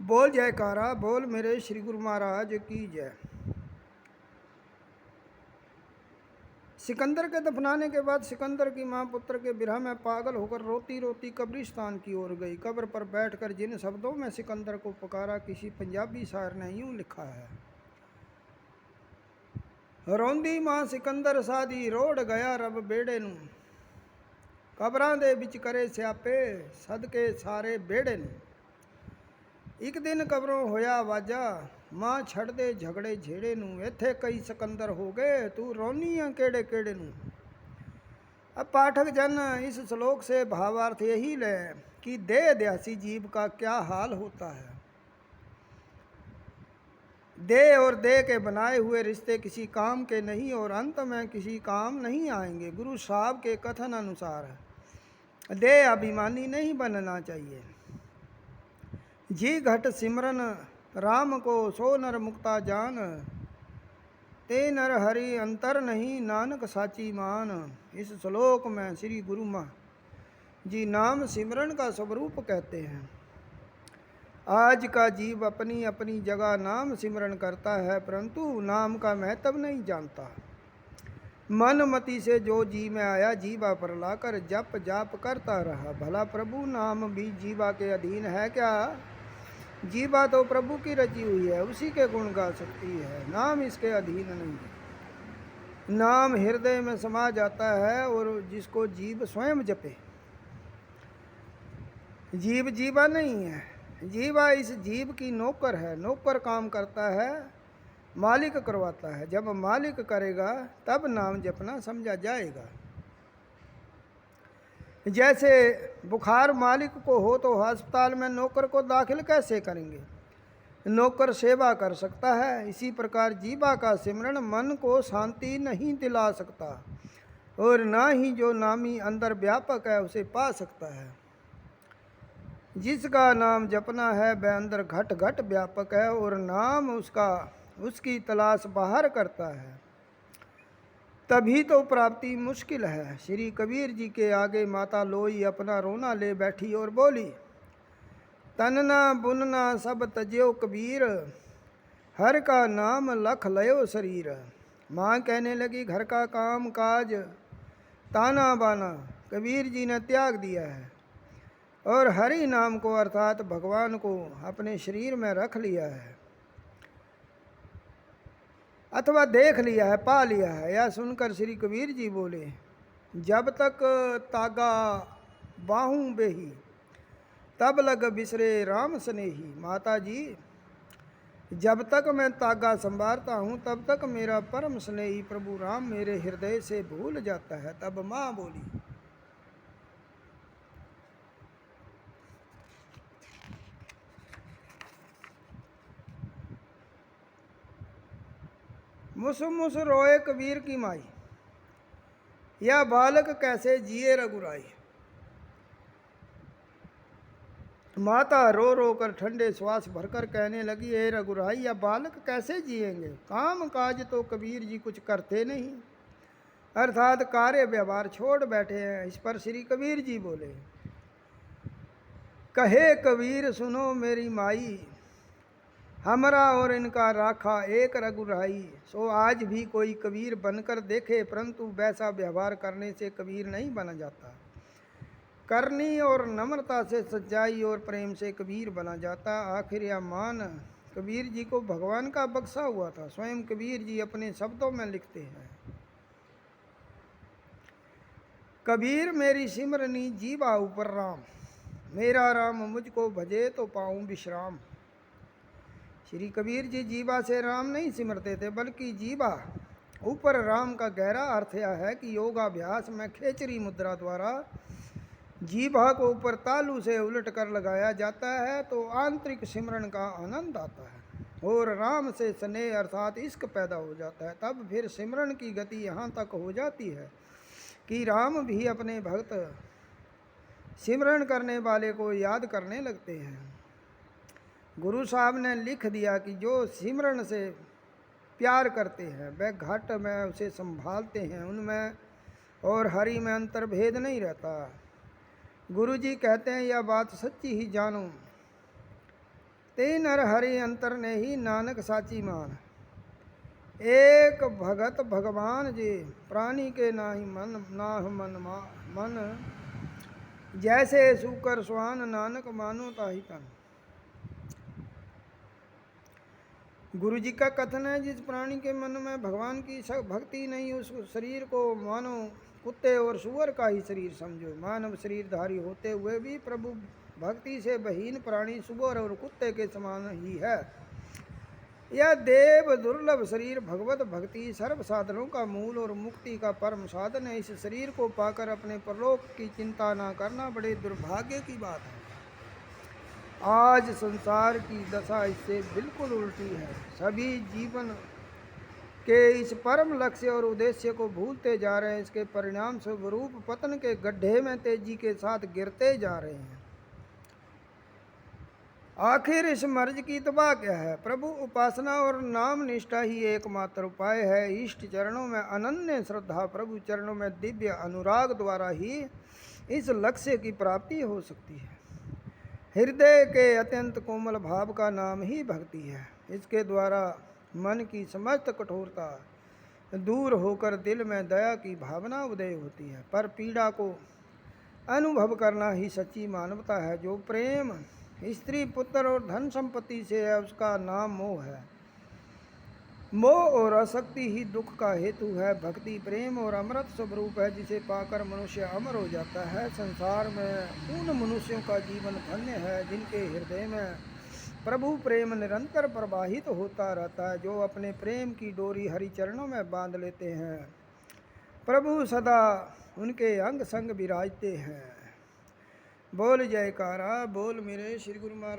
बोल जयकारा, बोल मेरे श्री गुरु महाराज की जय। सिकंदर के दफनाने के बाद सिकंदर की मां पुत्र के विरह में पागल होकर रोती रोती कब्रिस्तान की ओर गई। कब्र पर बैठकर जिन शब्दों में सिकंदर को पुकारा, किसी पंजाबी शायर ने यूं लिखा है। रोंदी मां सिकंदर सादी, रोड़ गया रब बेड़े नूं, कबरां दे विच करे स्यापे, सदके सारे बेड़े नूं। एक दिन कबरों होया वाजा, मां छड़ दे झगड़े झेड़े नूं, इत्थे कई सिकंदर हो गए, तू रोनी आ केड़े केड़े नूं। अब पाठक जन इस श्लोक से भावार्थ यही लें कि देह देहासी जीव का क्या हाल होता है। देह और देह के बनाए हुए रिश्ते किसी काम के नहीं और अंत में किसी काम नहीं आएंगे। गुरु साहब के कथन अनुसार देह अभिमानी नहीं बनना चाहिए। जी घट सिमरन राम को, सो नर मुक्ता जान, ते नर हरि अंतर नहीं, नानक साची मान। इस श्लोक में श्री गुरु जी नाम सिमरन का स्वरूप कहते हैं। आज का जीव अपनी अपनी जगह नाम सिमरन करता है, परंतु नाम का महत्व नहीं जानता। मन मति से जो जी में आया, जीवा पर लाकर जप जाप करता रहा। भला प्रभु नाम भी जीवा के अधीन है क्या? जीवा तो प्रभु की रची हुई है, उसी के गुण गा सकती है, नाम इसके अधीन नहीं है। नाम हृदय में समा जाता है और जिसको जीव स्वयं जपे। जीव जीवा नहीं है, जीवा इस जीव की नौकर है। नौकर काम करता है, मालिक करवाता है। जब मालिक करेगा तब नाम जपना समझा जाएगा। जैसे बुखार मालिक को हो तो अस्पताल में नौकर को दाखिल कैसे करेंगे? नौकर सेवा कर सकता है। इसी प्रकार जीवा का सिमरन मन को शांति नहीं दिला सकता और ना ही जो नामी अंदर व्यापक है उसे पा सकता है। जिसका नाम जपना है वह अंदर घट घट व्यापक है और नाम उसकी तलाश बाहर करता है। तभी तो प्राप्ति मुश्किल है। श्री कबीर जी के आगे माता लोई अपना रोना ले बैठी और बोली, तनना बुनना सब तज्यो कबीर, हर का नाम लख लयो शरीर। माँ कहने लगी, घर का काम काज ताना बाना कबीर जी ने त्याग दिया है और हरि नाम को अर्थात भगवान को अपने शरीर में रख लिया है अथवा देख लिया है, पा लिया है। यह सुनकर श्री कबीर जी बोले, जब तक तागा बाहूं बेही, तब लग बिसरे राम स्नेही। माता जी, जब तक मैं तागा संभारता हूँ तब तक मेरा परम स्नेही प्रभु राम मेरे हृदय से भूल जाता है। तब माँ बोली, मुस मुस रोए कबीर की माई, यह बालक कैसे जिए रघुराई। माता रो रो कर ठंडे श्वास भरकर कहने लगी, हे रघुराई, यह बालक कैसे जिएंगे? काम काज तो कबीर जी कुछ करते नहीं, अर्थात कार्य व्यवहार छोड़ बैठे हैं। इस पर श्री कबीर जी बोले, कहे कबीर सुनो मेरी माई, हमरा और इनका राखा एक रघुराई। सो आज भी कोई कबीर बनकर देखे, परंतु वैसा व्यवहार करने से कबीर नहीं बना जाता। करनी और नम्रता से, सच्चाई और प्रेम से कबीर बना जाता। आखिर यह मान कबीर जी को भगवान का बख्शा हुआ था। स्वयं कबीर जी अपने शब्दों में लिखते हैं, कबीर मेरी सिमरनी जीवा ऊपर राम, मेरा राम मुझको भजे तो पाऊं विश्राम। श्री कबीर जी जीवा से राम नहीं सिमरते थे, बल्कि जीवा ऊपर राम का गहरा अर्थ यह है कि योगाभ्यास में खेचरी मुद्रा द्वारा जीवा को ऊपर तालू से उलट कर लगाया जाता है तो आंतरिक सिमरन का आनंद आता है और राम से स्नेह अर्थात इश्क पैदा हो जाता है। तब फिर सिमरन की गति यहाँ तक हो जाती है कि राम भी अपने भक्त सिमरन करने वाले को याद करने लगते हैं। गुरु साहब ने लिख दिया कि जो सिमरन से प्यार करते हैं वह घट में उसे संभालते हैं, उनमें और हरि में अंतर भेद नहीं रहता। गुरु जी कहते हैं, यह बात सच्ची ही जानो ते नर हरि अंतर ने ही नानक साची मान। एक भगत भगवान जी प्राणी के नाही मन नाह मन जैसे सूकर स्वान नानक मानो ताहि तन। गुरु जी का कथन है, जिस प्राणी के मन में भगवान की भक्ति नहीं, उस शरीर को मानो कुत्ते और सुअर का ही शरीर समझो। मानव शरीरधारी होते हुए भी प्रभु भक्ति से बहीन प्राणी सुअर और कुत्ते के समान ही है। यह देव दुर्लभ शरीर भगवत भक्ति सर्व साधनों का मूल और मुक्ति का परम साधन है। इस शरीर को पाकर अपने परलोक की चिंता न करना बड़े दुर्भाग्य की बात है। आज संसार की दशा इससे बिल्कुल उल्टी है। सभी जीवन के इस परम लक्ष्य और उद्देश्य को भूलते जा रहे हैं। इसके परिणाम स्वरूप पतन के गड्ढे में तेजी के साथ गिरते जा रहे हैं। आखिर इस मर्ज की तबाह क्या है? प्रभु उपासना और नाम निष्ठा ही एकमात्र उपाय है। इष्ट चरणों में अनन्य श्रद्धा, प्रभु चरणों में दिव्य अनुराग द्वारा ही इस लक्ष्य की प्राप्ति हो सकती है। हृदय के अत्यंत कोमल भाव का नाम ही भक्ति है। इसके द्वारा मन की समस्त कठोरता दूर होकर दिल में दया की भावना उदय होती है। पर पीड़ा को अनुभव करना ही सच्ची मानवता है। जो प्रेम स्त्री पुत्र और धन संपत्ति से है, उसका नाम मोह है। मोह और आसक्ति ही दुख का हेतु है। भक्ति प्रेम और अमृत स्वरूप है, जिसे पाकर मनुष्य अमर हो जाता है। संसार में उन मनुष्यों का जीवन धन्य है जिनके हृदय में प्रभु प्रेम निरंतर प्रवाहित होता रहता है, जो अपने प्रेम की डोरी हरि चरणों में बांध लेते हैं। प्रभु सदा उनके अंग संग विराजते हैं। बोल जयकारा, बोल मेरे श्री गुरु महाराज।